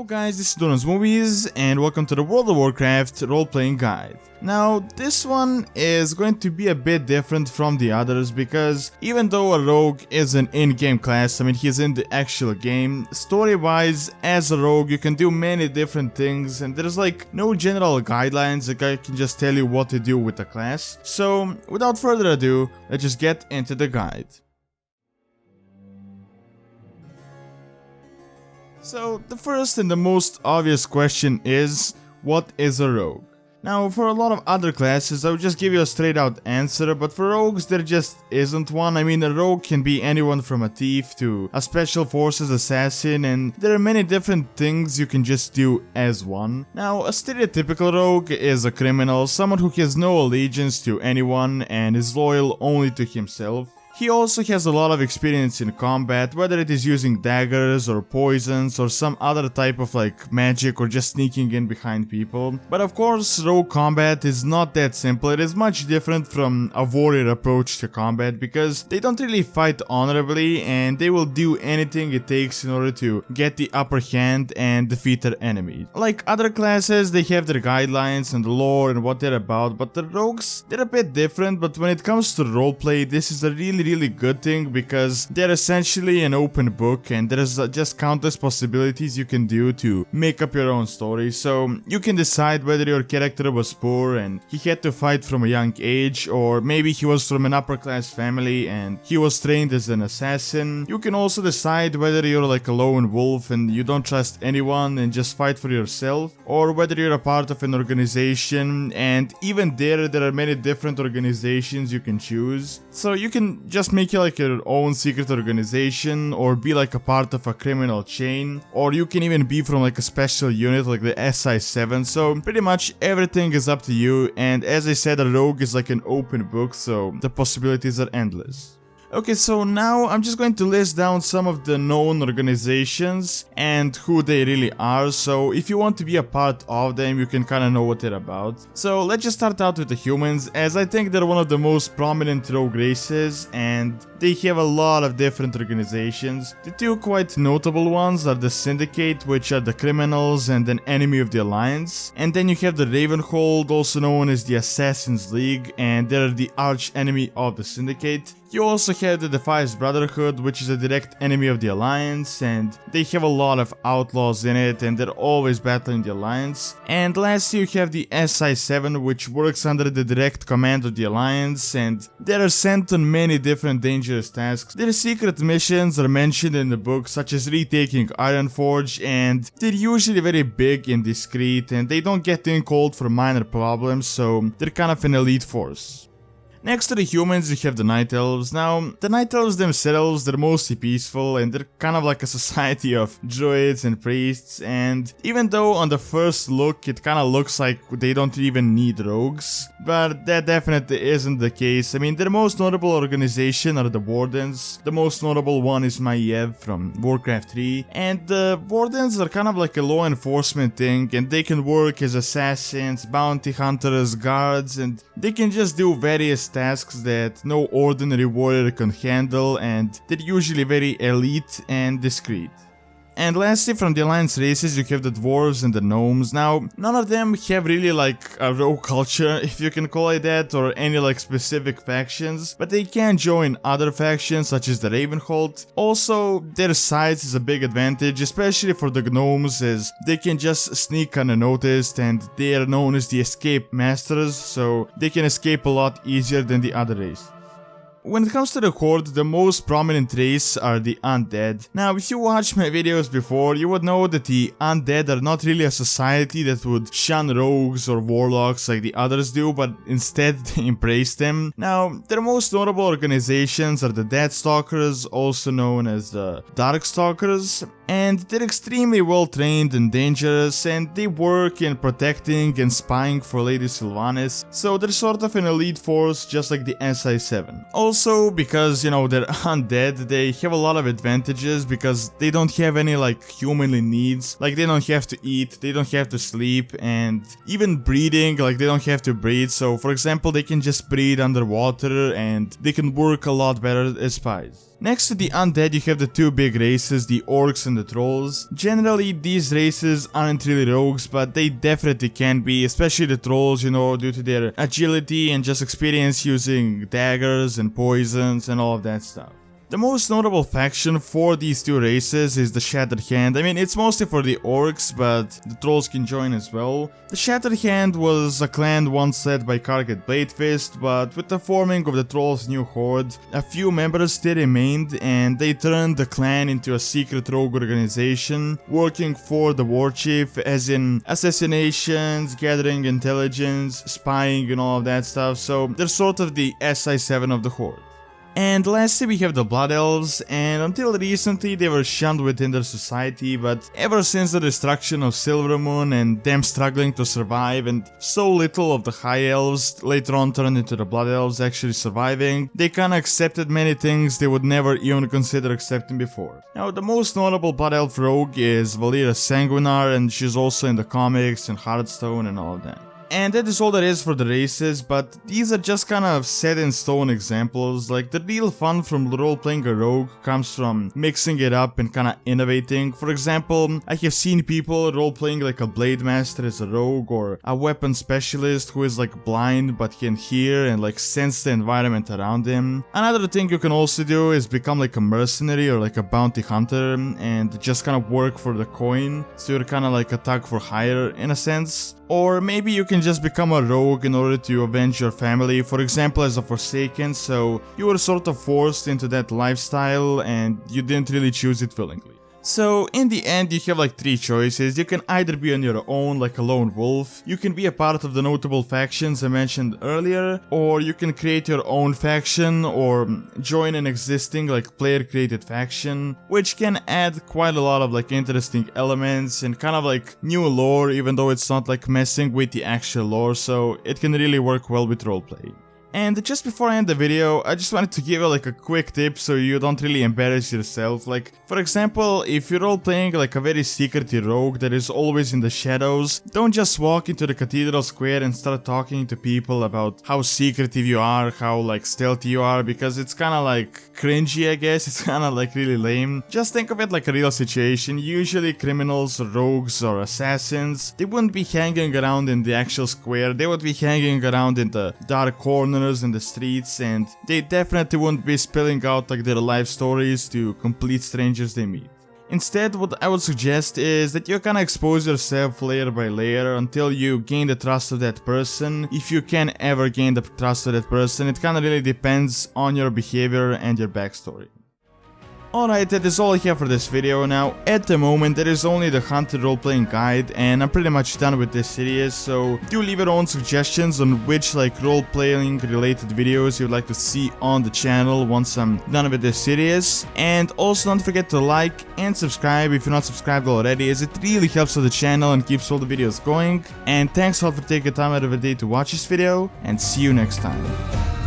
Hello guys, this is Don's Movies and welcome to the World of Warcraft role-playing guide. Now, this one is going to be a bit different from the others because even though a rogue is an in-game class, I mean he's in the actual game, story-wise, as a rogue you can do many different things and there's like no general guidelines that I can just tell you what to do with the class. So, without further ado, let's just get into the guide. So, the first and the most obvious question is, what is a rogue? Now, for a lot of other classes, I would just give you a straight out answer, but for rogues, there just isn't one. I mean, a rogue can be anyone from a thief to a special forces assassin, and there are many different things you can just do as one. Now, a stereotypical rogue is a criminal, someone who has no allegiance to anyone and is loyal only to himself. He also has a lot of experience in combat, whether it is using daggers or poisons or some other type of like magic or just sneaking in behind people. But of course, rogue combat is not that simple. It is much different from a warrior approach to combat because they don't really fight honorably and they will do anything it takes in order to get the upper hand and defeat their enemy. Like other classes, they have their guidelines and the lore and what they're about, but the rogues, they're a bit different. But when it comes to roleplay, this is a really good thing because they're essentially an open book and there's just countless possibilities you can do to make up your own story. So you can decide whether your character was poor and he had to fight from a young age, or maybe he was from an upper class family and he was trained as an assassin. You can also decide whether you're like a lone wolf and you don't trust anyone and just fight for yourself, or whether you're a part of an organization, and even there are many different organizations you can choose. So you can just make it like your own secret organization, or be like a part of a criminal chain, or you can even be from like a special unit like the SI7. So pretty much everything is up to you, and as I said, a rogue is like an open book, so the possibilities are endless. Okay, so now I'm just going to list down some of the known organizations and who they really are, so if you want to be a part of them, you can kinda know what they're about. So let's just start out with the humans, as I think they're one of the most prominent rogue races, and they have a lot of different organizations. The two quite notable ones are the Syndicate, which are the criminals and an enemy of the Alliance, and then you have the Ravenhold, also known as the Assassin's League, and they're the arch enemy of the Syndicate. You also have the Defiance Brotherhood, which is a direct enemy of the Alliance, and they have a lot of outlaws in it and they're always battling the Alliance. And lastly you have the SI7, which works under the direct command of the Alliance, and they are sent on many different dangerous tasks. Their secret missions are mentioned in the book, such as retaking Ironforge, and they're usually very big and discreet and they don't get in cold for minor problems, so they're kind of an elite force. Next to the humans, you have the Night Elves. Now, the Night Elves themselves, they're mostly peaceful and they're kind of like a society of druids and priests, and even though on the first look it kind of looks like they don't even need rogues, but that definitely isn't the case. I mean, their most notable organization are the Wardens. The most notable one is Maiev from Warcraft 3, and the Wardens are kind of like a law enforcement thing, and they can work as assassins, bounty hunters, guards, and they can just do various tasks that no ordinary warrior can handle, and they're usually very elite and discreet. And lastly, from the Alliance races, you have the Dwarves and the Gnomes. Now, none of them have really like a rogue culture, if you can call it that, or any like specific factions, but they can join other factions such as the Ravenhold. Also, their size is a big advantage, especially for the Gnomes, as they can just sneak unnoticed and they are known as the escape masters, so they can escape a lot easier than the other race. When it comes to the Horde, the most prominent race are the Undead. Now, if you watched my videos before, you would know that the Undead are not really a society that would shun rogues or warlocks like the others do, but instead they embrace them. Now, their most notable organizations are the Dead Stalkers, also known as the Dark Stalkers, and they're extremely well trained and dangerous, and they work in protecting and spying for Lady Sylvanas, so they're sort of an elite force just like the SI7. Also, because, you know, they're undead, they have a lot of advantages because they don't have any like humanly needs. Like, they don't have to eat, they don't have to sleep, and even breeding, like they don't have to breed. So for example, they can just breed underwater and they can work a lot better as spies. Next to the undead, you have the two big races, the orcs and the trolls. Generally, these races aren't really rogues, but they definitely can be, especially the trolls, you know, due to their agility and just experience using daggers and poisons and all of that stuff. The most notable faction for these two races is the Shattered Hand. I mean, it's mostly for the orcs, but the trolls can join as well. The Shattered Hand was a clan once led by Karget Bladefist, but with the forming of the trolls' new horde, a few members still remained, and they turned the clan into a secret rogue organization, working for the war chief, as in assassinations, gathering intelligence, spying and all of that stuff, so they're sort of the SI7 of the horde. And lastly we have the Blood Elves, and until recently they were shunned within their society, but ever since the destruction of Silvermoon and them struggling to survive and so little of the High Elves later on turned into the Blood Elves actually surviving, they kinda accepted many things they would never even consider accepting before. Now the most notable Blood Elf rogue is Valera Sanguinar, and she's also in the comics and Hearthstone and all of that. And that is all there is for the races, but these are just kind of set in stone examples. Like, the real fun from role-playing a rogue comes from mixing it up and kind of innovating. For example, I have seen people role-playing like a blade master as a rogue, or a weapon specialist who is like blind but can hear and like sense the environment around him. Another thing you can also do is become like a mercenary or like a bounty hunter and just kind of work for the coin, so you're kind of like a tug for hire in a sense. Or maybe you can just become a rogue in order to avenge your family, for example as a Forsaken, so you were sort of forced into that lifestyle and you didn't really choose it willingly. So in the end you have like three choices. You can either be on your own like a lone wolf, you can be a part of the notable factions I mentioned earlier, or you can create your own faction or join an existing like player created faction, which can add quite a lot of like interesting elements and kind of like new lore, even though it's not like messing with the actual lore, so it can really work well with roleplay. And just before I end the video, I just wanted to give you like a quick tip so you don't really embarrass yourself. Like, for example, if you're all playing like a very secretive rogue that is always in the shadows, don't just walk into the cathedral square and start talking to people about how secretive you are, how like stealthy you are, because it's kinda like cringy, I guess. It's kinda like really lame. Just think of it like a real situation. Usually criminals, rogues or assassins, they wouldn't be hanging around in the actual square, they would be hanging around in the dark corners in the streets, and they definitely wouldn't be spilling out like their life stories to complete strangers they meet. Instead, what I would suggest is that you kind of expose yourself layer by layer until you gain the trust of that person. If you can ever gain the trust of that person, it kind of really depends on your behavior and your backstory. Alright, that is all I have for this video. Now, at the moment, there is only the Hunted Role-Playing Guide, and I'm pretty much done with this series, so do leave your own suggestions on which, like, role-playing related videos you'd like to see on the channel once I'm done with this series. And also don't forget to like and subscribe if you're not subscribed already, as it really helps with the channel and keeps all the videos going. And thanks a lot for taking time out of the day to watch this video, and see you next time.